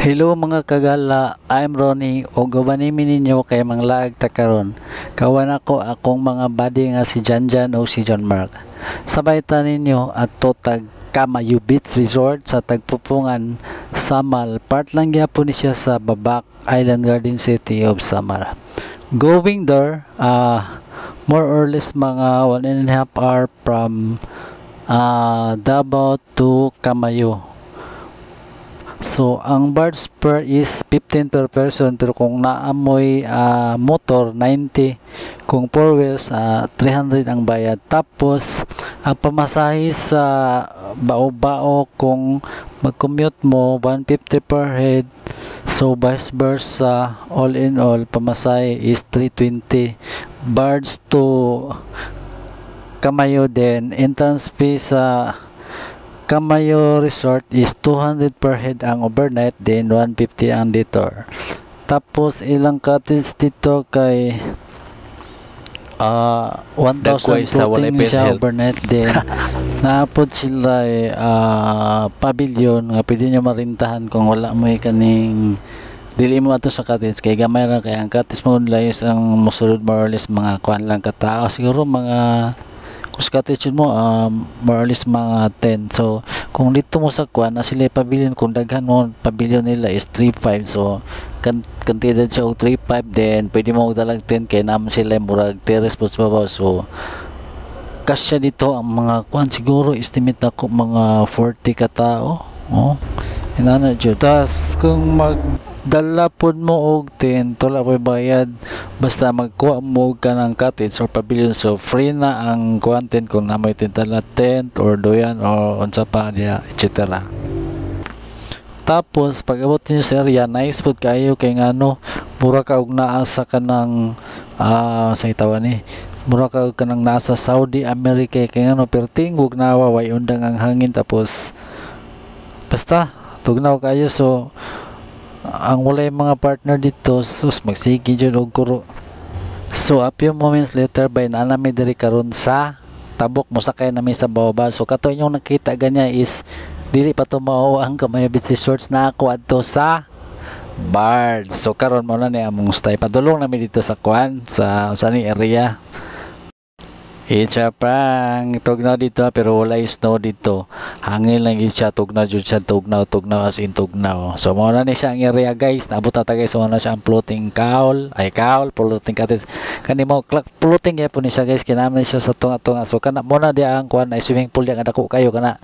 Hello mga kagala, I'm Ronnie o gawanimi ninyo kay manglaag ta karon. Kawan ako akong mga buddy nga si Janjan o si John Mark. Sabay ta ninyo at tag Kamayu Beach Resort sa Tagpupungan, Samal. Part lang gyapon ni siya sa Babak Island Garden City of Samal. Going there, more or less mga 1.5 hour from Davao to Kamayu. So, ang birds per is 15 per person, pero kung naamoy motor, 90. Kung 4 wheels, 300 ang bayad. Tapos, ang pamasahe sa bao-bao, kung mag-commute mo, 150 per head. So, vice versa, all in all, pamasahe is 320. Birds to Kamayo din. Entrance fee sa Kamayo Resort is 200 per head ang overnight, then 150 ang detour. Tapos ilang cottage dito kay 1,000 floating siya overnight, then naapod sila pavilion nga pwede nyo marintahan kung wala mo kaning dili mo ato sa cottage kay gamay ra kay ang cottage mo layos ang mosulod more or less mga kuan lang katao, siguro mga kung cottage mo more or less mga 10. So kung dito mo sa kuan na sila pavilion, kung daghan mo pavilion nila is 3.5, so kantidad siya og 3.5, then pwede mo dalag 10 kay naman sila murag terrace post babaw. So kasya dito ang mga kuan, siguro estimate ako mga 40 ka tao. Inana jud. Tas kung magdala pod mo og tent, wala pa bayad, basta magkuha mo ka ng cottage or pavilion, so free na ang content kung namoy tintala tent or doyan or unsa pa dia, etc. Tapos pag abot niyo sa area, nice food kayo kay ngano mura ka og naa sa kanang sa itawa ni mura ka og kanang nasa Saudi America kay ngano pertingog nawa way undang ang hangin, tapos basta tugnaw kayo. So ang walay mga partner dito, sus magsigi jud og kuro. So a few moments later by naanami diri karon sa tabok, mosakay nami sa baba. So kato inyong nakita ganya is dili pa to mao ang Kamayo Beach Resorts na ako adto sa Bards. So karon mo na ni among stay, padulong nami dito sa kuan sa ni area. It's a prank. Tugnaw dito pero wala snow dito. Hangin lang yun siya. Tugnaw dyan siya. Tugnaw as in tugnaw. So muna ni siya ang area guys. Naabot na tagay. So muna siya ang floating cowl. Floating cottage. Kani mo floating ya po ni siya guys. Kinaman siya sa tunga-tunga. So kana muna dia ang kuhan na swimming pool yang dako kayo. Kana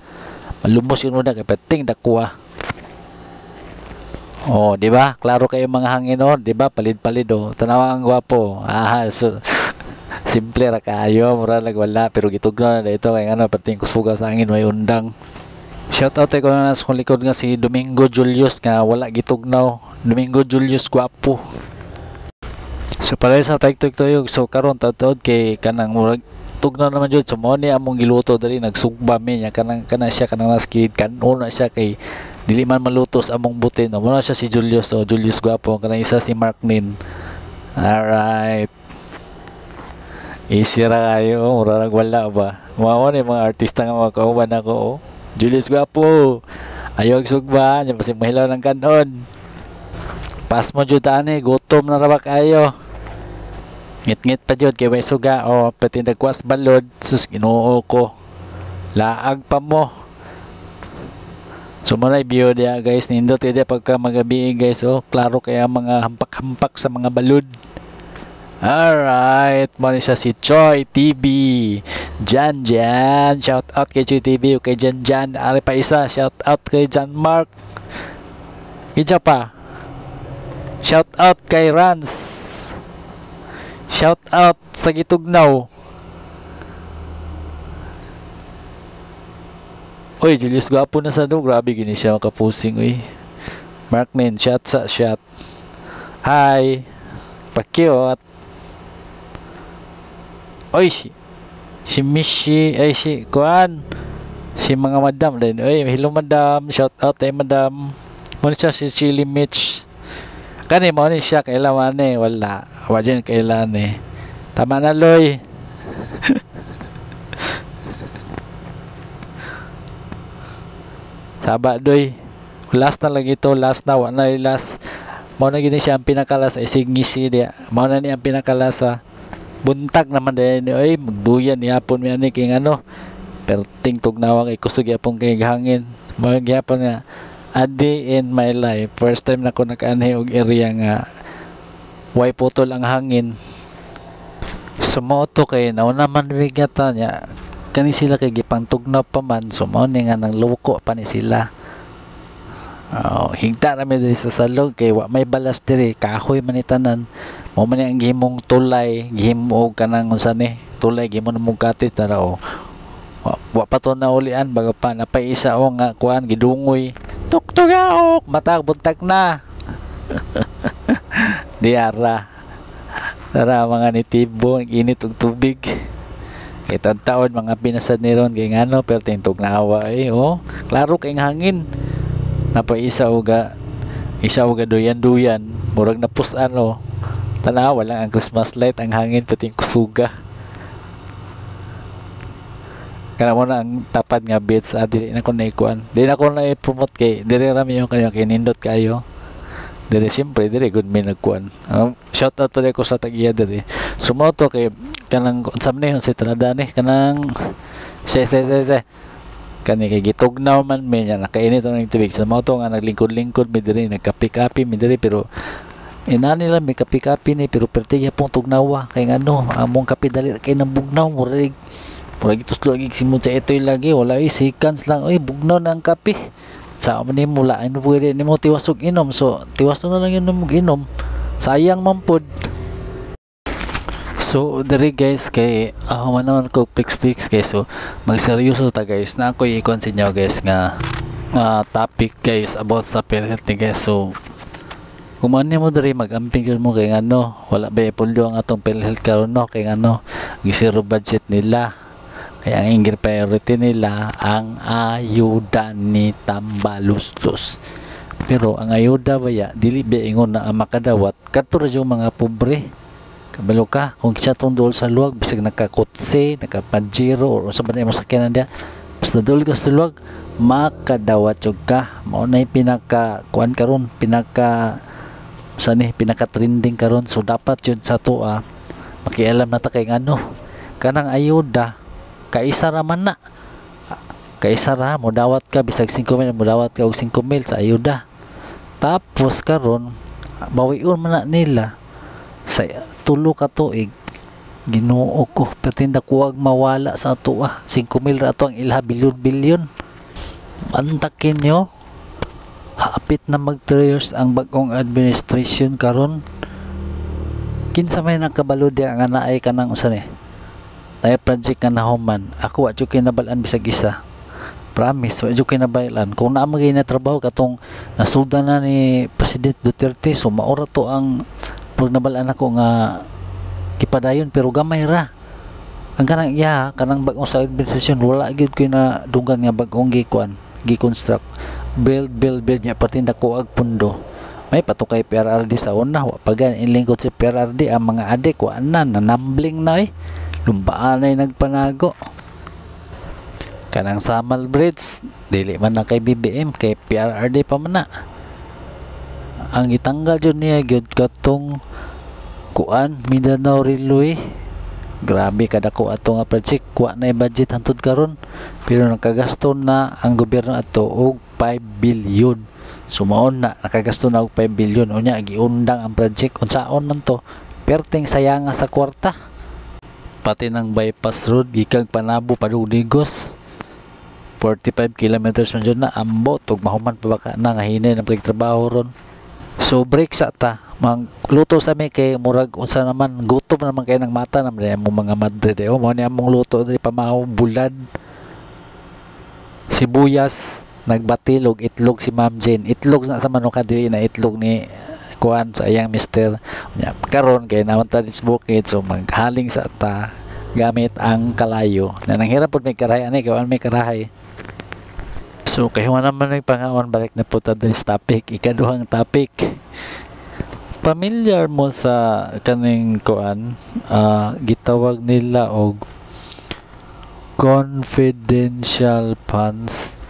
malumos yun muna. Kaya peting dakuha. Oh, di ba? Klaro kayo mga hangin oh. Di ba? Palid-palid oh. Tanawa ang gwapo. So simple ra kayo, mura lang wala, pero gitugnaw na dito kay ano perting kusuga sa angin may undang. Shout out ko na sa likod nga si Domingo Julius nga wala gitugnaw. Domingo Julius gwapo. So para sa tayog so karon taod kay kanang murag tugnaw naman jud, so mo ni among giluto diri nagsugba mi nya kanang siya kanang naskid kanon na siya kay dili man malutos among butin. Mo na siya si Julius, so Julius gwapo, kanang isa si Mark Nin. Alright. Easy ra kayo, mura lang wala ba? Mga ni mga artista nga mga kauban ako. Julius gwapo. Ayaw sugba, nya pasig mahilaw ng kanon. Pas mo jud ani, gutom na ra ba kayo? Ngit-ngit pa jud kay may suga o pati nagkwas balod, sus Ginoo ko. Laag pa mo. So muna i-view dia guys, nindot dia pagka magabi guys, klaro kaya mga hampak-hampak sa mga balod. Alright, mo siya si Choi TV, Jan, shout out kay Choi TV, kay Jan, ari pa isa, shout out kay John Mark, isa pa, shout out kay Rans, shout out sa Gitugnaw. Uy, Julius gwapo na sa do, grabe gini siya makapusing, uy. Mark Nin, shot. Hi, pakiot. Oy, si Mishi, ay si Kuan, si mga madam din. Oy, hello madam, shout out kay madam. Mo siya si Chili Mitch. Kani mo ni siya kailan wala. Wajen kailan Tama na loy. Sabak doy. Last na lang ito, last na, wala na last. Mao na gini siya ang pinakalas ay signgisi dia. Mao na ni ang pinakalas. Buntag naman din ay magduyan ni hapon mi ani king ano. Perting tugnawa kay kusog yapon kay hangin. Mao gyapon nga a day in my life. First time na ko nakaanhi og area nga way putol ang hangin. Sumoto kay nauna man bigata niya. Kani sila kay gipangtugnaw pa man, so mao ni nga nang luko pa ni sila. Higda na mi diri sa salog kay wa may balas diri, kahoy man itanan. Mao man ang gihimong tulay, gihimo kanang unsa ni, tulay gihimo na mugkatit tara o. Wa pa to na ulian baga pa napaisa o nga kuan gidungoy. Tuktugaok, matag buntag na. Diara. Tara mga nitibo, init og tubig. Itong taon mga pinasad ni ron kay ngano pero tintog na awa klaro kay hangin. Napaisa uga duyan-duyan murag napusan tanawa lang ang Christmas light ang hangin pating kusuga kana mo na ang tapad nga beats dili na ko naikuan dili na ko na i-promote kay diri rami yung kanyo kinindot kayo diri siyempre diri good may nagkuan shout out pa ko sa tagiya diri sumoto kay kanang samne si Tradani kanang se kani kay gitugnaw man mi nya nakainit ang tubig sa moto nga naglingkod-lingkod mi diri nagkapi-kapi mi diri pero inani lang mi kapi-kapi ni pero pertiya pong tugnawa kay ngano among kapi dali kay nang bugnaw murag ituslo lagi simot sa itoy lagi wala seconds lang bugnaw na ang kapi sa man ni mula ano pwede nimo tiwasog inom so tiwaso na lang yun mo inom sayang man pod. So diri guys kay naman ko fix kay so magseryoso ta guys na ako i-ikon sa inyo guys nga topic guys about sa PhilHealth ni guys. So kung ano mo diri mag-amping yun mo kay ano wala ba ipuldo ang atong PhilHealth karon kay ano gisiro budget nila kaya ang ingir priority nila ang ayuda ni Tambaluslos. Pero ang ayuda baya dili ba ingon na makadawat kadto yung mga pobre. Kabalo ka kung siya tungdol sa luwag bisag nakakotse nakapajiro o sa banay mo sakyanan dia basta dol ka sa luwag makadawat jud ka mao na pinaka kuan karon pinaka trending karon so dapat yun sa tuwa makialam na ta kay ngano kanang ayuda kaisa ra man na kaisa ra mo dawat ka bisag 5 mil mo dawat ka og 5 mil sa ayuda tapos karon bawion man na nila sa tulo ka tuig Ginoo ko pertinda kuwag mawala sa ato 5 mil ra ato ang ilha bilyon antakin nyo hapit na mag 3 years ang bagong administration karon kinsa may nakabalo dia nga naay kanang usa ni ay project nga nahuman ako wa jud kinabalan bisag isa promise wa jud kinabalan kung naa magay na trabaho katong nasudan na ni President Duterte so maora to ang pag nabalaan ako nga kipadayon pero gamay ra ang kanang bagong sa administration wala gyud ko na dugan nga bagong gi-construct build nya pertinda ko ag pundo may patukay PRRD sa una wa pagan inlingkod si PRRD ang mga adik wa na nanambling na lumbaan ay nagpanago kanang Samal Bridge dili man na kay BBM kay PRRD pa man na ang itanggal jud niya gyud katong kuan Mindanao Railway grabe kada ko ato nga project kuha na budget hantud karon pero nakagasto na ang gobyerno ato og 5 billion sumaon na nakagasto na og 5 billion unya giundang ang project unsaon man to perting sayanga sa kwarta pati ng bypass road gikan Panabo Padugdigos 45 kilometers man jud na ambot ug mahuman pa baka na nga hinay ng pagtrabaho ron. So break sa ta luto sa mi kay murag unsa naman gutom naman kay nang mata naman among mga madre de mo ni among luto diri pamahaw bulad sibuyas nagbatil og itlog si Ma'am Jane itlog na sa manok diri na itlog ni kuan sa iyang mister karon kay naman ta dis bukid so maghaling sa ta gamit ang kalayo na nanghirap pud may karahay ani kay may karahay. So kay wala naman nagpangawan balik na puta din sa topic ikaduhang topic. Familiar mo sa kaning kuan gitawag nila og confidential funds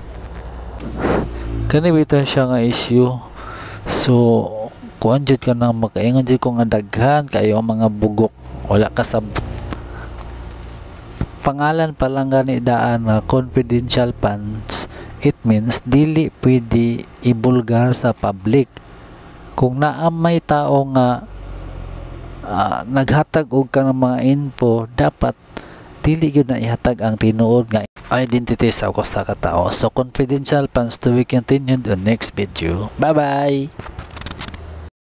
Kani bitaw siya nga issue. So kuan jud ka nang makaingon jud ko nga daghan kayo ang mga bugok wala ka sa pangalan pa lang gani daan na confidential funds. It means dili pwede ibulgar sa public. Kung naa may tao nga naghatag og ka ng mga info, dapat dili gyud na ihatag ang tinuod nga identity sa usa ka tawo. So confidential funds to be continued on next video. Bye bye.